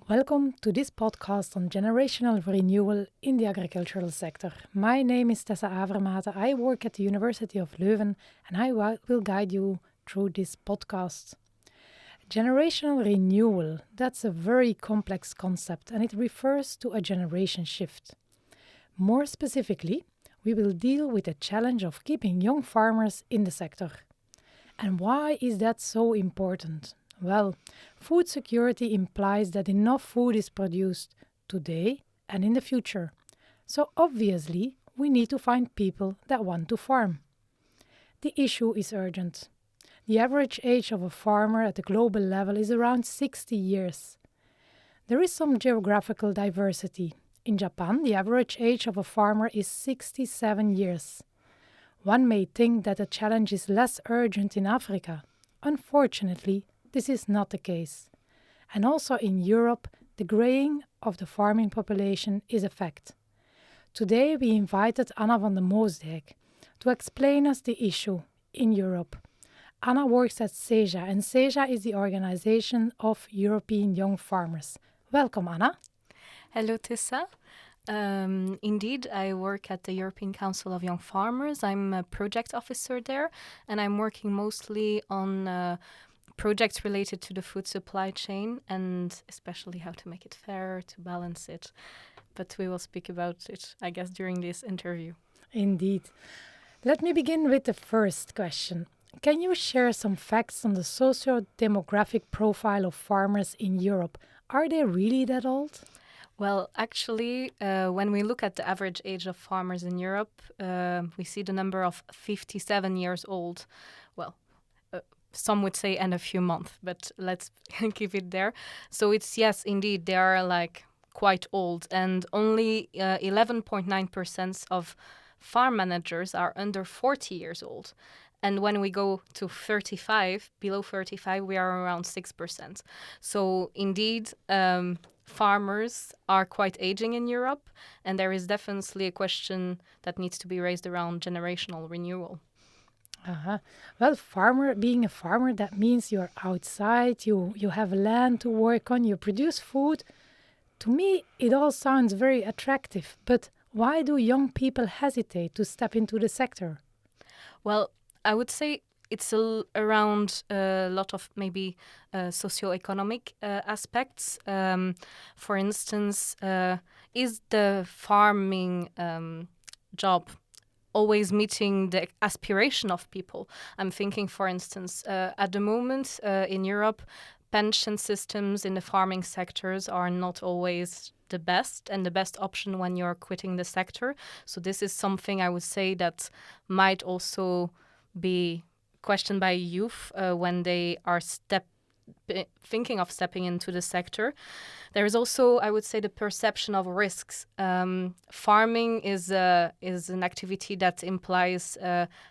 Welcome to this podcast on generational renewal in the agricultural sector. My name is Tessa Avermaete. I work at the University of Leuven and I will guide you through this podcast. Generational renewal, that's a very complex concept and it refers to a generation shift. More specifically, we will deal with the challenge of keeping young farmers in the sector. And why is that so important? Well, food security implies that enough food is produced today and in the future. So obviously, we need to find people that want to farm. The issue is urgent. The average age of a farmer at the global level is around 60 years. There is some geographical diversity. In Japan, the average age of a farmer is 67 years. One may think that the challenge is less urgent in Africa. Unfortunately, this is not the case. And also in Europe, the greying of the farming population is a fact. Today we invited Anna van de Moosdijk to explain us the issue in Europe. Anna works at SEJA, and SEJA is the organization of European Young Farmers. Welcome, Anna. Hello, Tessa. Indeed, I work at the European Council of Young Farmers. I'm a project officer there, and I'm working mostly on projects related to the food supply chain and especially how to make it fair, to balance it. But we will speak about it, I guess, during this interview. Indeed. Let me begin with the first question. Can you share some facts on the socio-demographic profile of farmers in Europe? Are they really that old? Well, actually, when we look at the average age of farmers in Europe, we see the number of 57 years old. Well, some would say and a few months, but let's keep it there. So it's, yes, indeed, they are like quite old, and only 11.9% of farm managers are under 40 years old. And when we go to 35, below 35, we are around 6%. So indeed, farmers are quite aging in Europe, and there is definitely a question that needs to be raised around generational renewal. Well, being a farmer, that means you're outside, you have land to work on, you produce food. To me, it all sounds very attractive, but why do young people hesitate to step into the sector? Well, I would say it's around a lot of maybe socioeconomic aspects. For instance, is the farming job always meeting the aspiration of people? I'm thinking, for instance, at the moment in Europe, pension systems in the farming sectors are not always the best and the best option when you're quitting the sector. So this is something I would say that might also be questioned by youth when they are thinking of stepping into the sector. There is also, I would say, the perception of risks. Farming is an activity that implies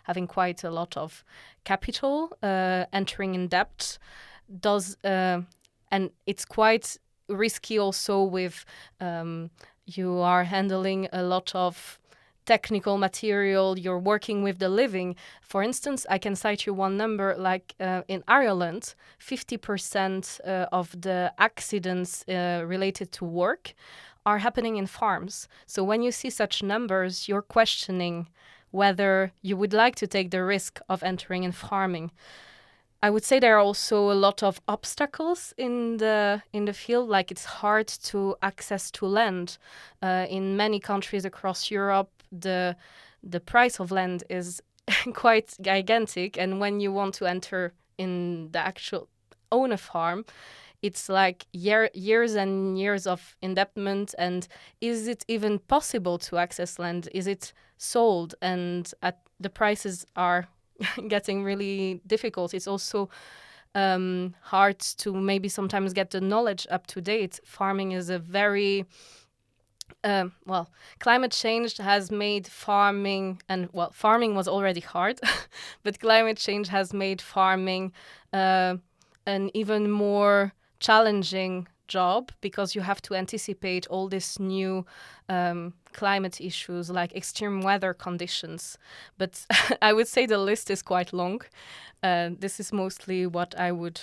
having quite a lot of capital, entering in debt, and it's quite risky also with you are handling a lot of technical material, you're working with the living. For instance, I can cite you one number, like in Ireland, 50% of the accidents related to work are happening in farms. So when you see such numbers, you're questioning whether you would like to take the risk of entering in farming. I would say there are also a lot of obstacles in the field, like it's hard to access to land. In many countries across Europe, the price of land is quite gigantic, and when you want to enter in the actual own a farm, it's like years and years of indebtedness. And is it even possible to access land? Is it sold? And the prices are getting really difficult. It's also hard to maybe sometimes get the knowledge up to date. Farming is a very climate change has made farming, and farming was already hard, but climate change has made farming an even more challenging job, because you have to anticipate all these new climate issues like extreme weather conditions. But I would say the list is quite long. This is mostly what I would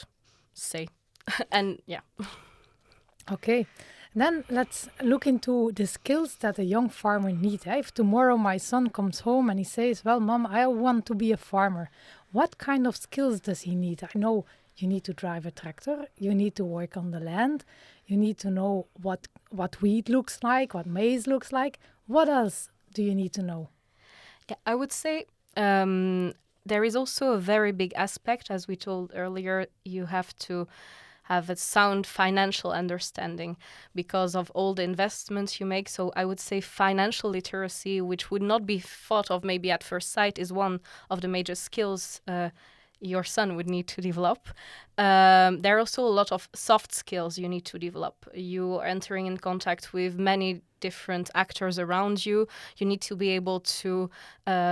say. And yeah. Okay. Then let's look into the skills that a young farmer needs. If tomorrow my son comes home and he says, well, Mom, I want to be a farmer, what kind of skills does he need? I know you need to drive a tractor, you need to work on the land, you need to know what wheat looks like, what maize looks like. What else do you need to know? Yeah, I would say there is also a very big aspect, as we told earlier, you have to have a sound financial understanding because of all the investments you make. So I would say financial literacy, which would not be thought of maybe at first sight, is one of the major skills your son would need to develop. There are also a lot of soft skills you need to develop. You are entering in contact with many different actors around you. You need to be able to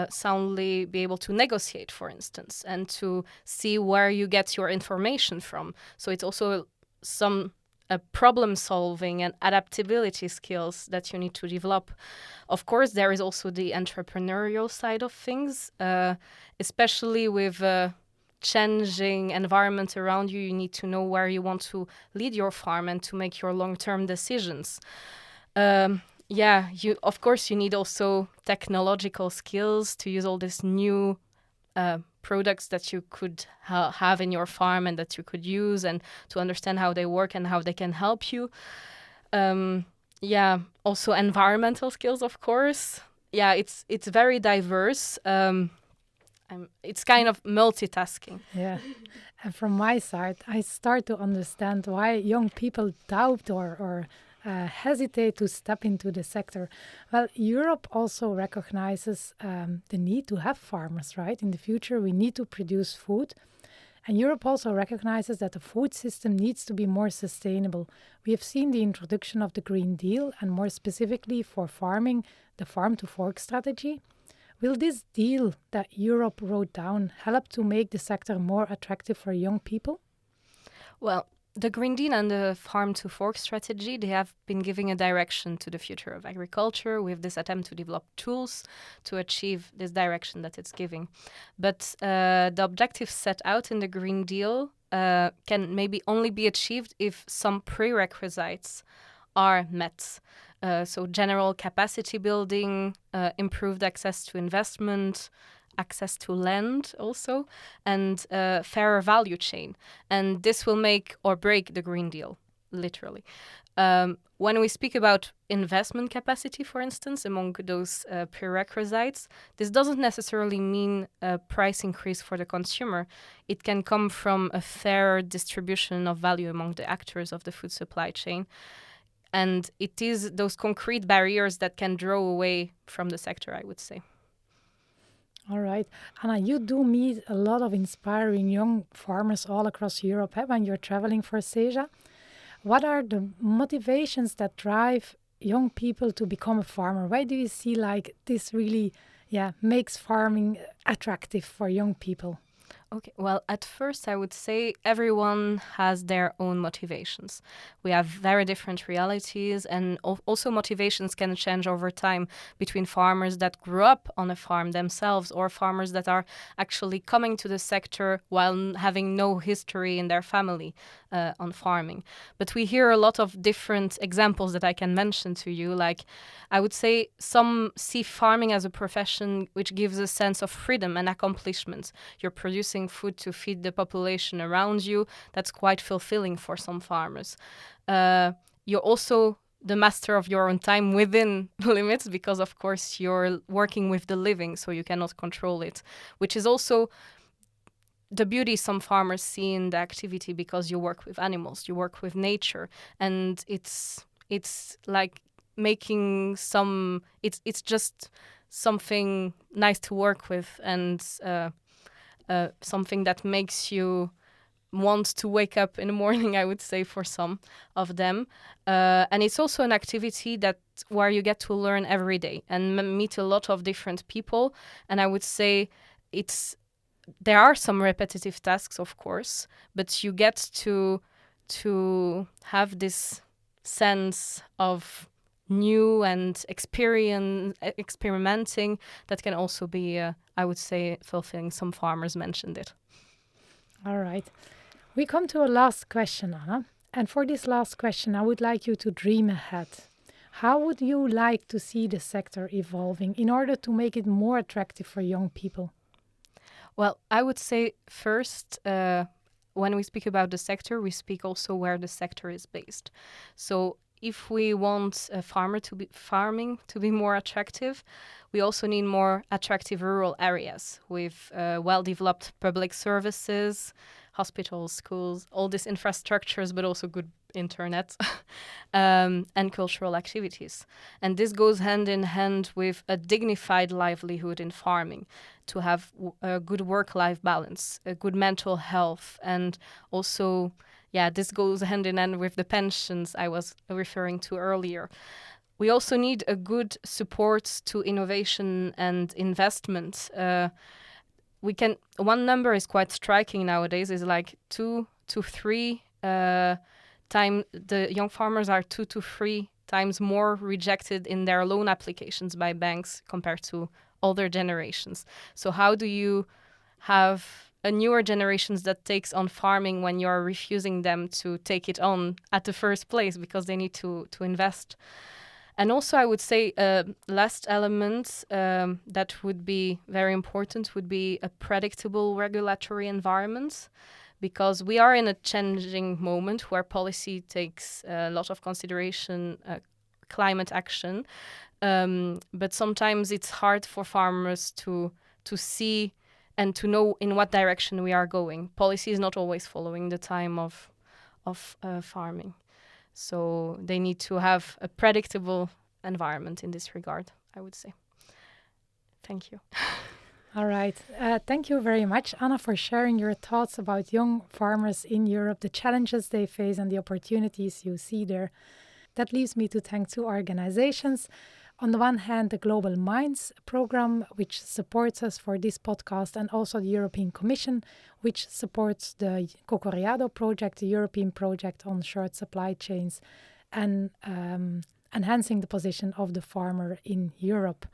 soundly be able to negotiate, for instance, and to see where you get your information from. So it's also some problem solving and adaptability skills that you need to develop. Of course, there is also the entrepreneurial side of things, especially with changing environment around you. You need to know where you want to lead your farm and to make your long-term decisions. You of course you need also technological skills to use all these new products that you could have in your farm and that you could use, and to understand how they work and how they can help you. Also environmental skills, of course. It's very diverse. It's kind of multitasking. Yeah. And from my side, I start to understand why young people doubt or hesitate to step into the sector. Well, Europe also recognizes the need to have farmers, right? In the future, we need to produce food. And Europe also recognizes that the food system needs to be more sustainable. We have seen the introduction of the Green Deal, and more specifically for farming, the farm to fork strategy. Will this deal that Europe wrote down help to make the sector more attractive for young people? Well, the Green Deal and the Farm to Fork strategy, they have been giving a direction to the future of agriculture with this attempt to develop tools to achieve this direction that it's giving. But the objectives set out in the Green Deal can maybe only be achieved if some prerequisites are met. So general capacity building, improved access to investment, access to land also, and fairer value chain. And this will make or break the Green Deal, literally. When we speak about investment capacity, for instance, among those prerequisites, this doesn't necessarily mean a price increase for the consumer. It can come from a fairer distribution of value among the actors of the food supply chain. And it is those concrete barriers that can draw away from the sector, I would say. All right. Anna, you do meet a lot of inspiring young farmers all across Europe when you're traveling for SEJA. What are the motivations that drive young people to become a farmer? Why do you see like this really makes farming attractive for young people? Okay, well, at first I would say everyone has their own motivations. We have very different realities, and also motivations can change over time between farmers that grew up on a farm themselves or farmers that are actually coming to the sector while having no history in their family on farming. But we hear a lot of different examples that I can mention to you. Like, I would say some see farming as a profession which gives a sense of freedom and accomplishment. You're producing food to feed the population around you. That's quite fulfilling for some farmers. You're also the master of your own time within limits because, of course, you're working with the living, so you cannot control it, which is also the beauty some farmers see in the activity because you work with animals, you work with nature, and it's like making some, it's just something nice to work with, and something that makes you want to wake up in the morning, I would say, for some of them. And it's also an activity that where you get to learn every day and meet a lot of different people. And I would say there are some repetitive tasks, of course, but you get to have this sense of new and experimenting that can also be, I would say, fulfilling. Some farmers mentioned it. All right. We come to a last question, Anna. And for this last question, I would like you to dream ahead. How would you like to see the sector evolving in order to make it more attractive for young people? Well, I would say first, when we speak about the sector, we speak also where the sector is based. So if we want farming to be more attractive, we also need more attractive rural areas with well-developed public services, hospitals, schools, all these infrastructures, but also good internet and cultural activities. And this goes hand in hand with a dignified livelihood in farming, to have a good work-life balance, a good mental health, and also, this goes hand in hand with the pensions I was referring to earlier. We also need a good support to innovation and investment. One number is quite striking nowadays, is like 2 to 3 time the young farmers are 2 to 3 times more rejected in their loan applications by banks compared to older generations. So how do you have a newer generations that takes on farming when you're refusing them to take it on at the first place because they need to invest? And also, I would say last element that would be very important would be a predictable regulatory environment, because we are in a changing moment where policy takes a lot of consideration, climate action, but sometimes it's hard for farmers to see and to know in what direction we are going. Policy is not always following the time of farming. So they need to have a predictable environment in this regard, I would say. Thank you. All right. Thank you very much, Anna, for sharing your thoughts about young farmers in Europe, the challenges they face and the opportunities you see there. That leaves me to thank two organizations. On the one hand, the Global Minds program, which supports us for this podcast, and also the European Commission, which supports the Cocoriado project, the European project on short supply chains and enhancing the position of the farmer in Europe.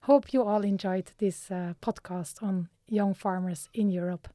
Hope you all enjoyed this podcast on young farmers in Europe.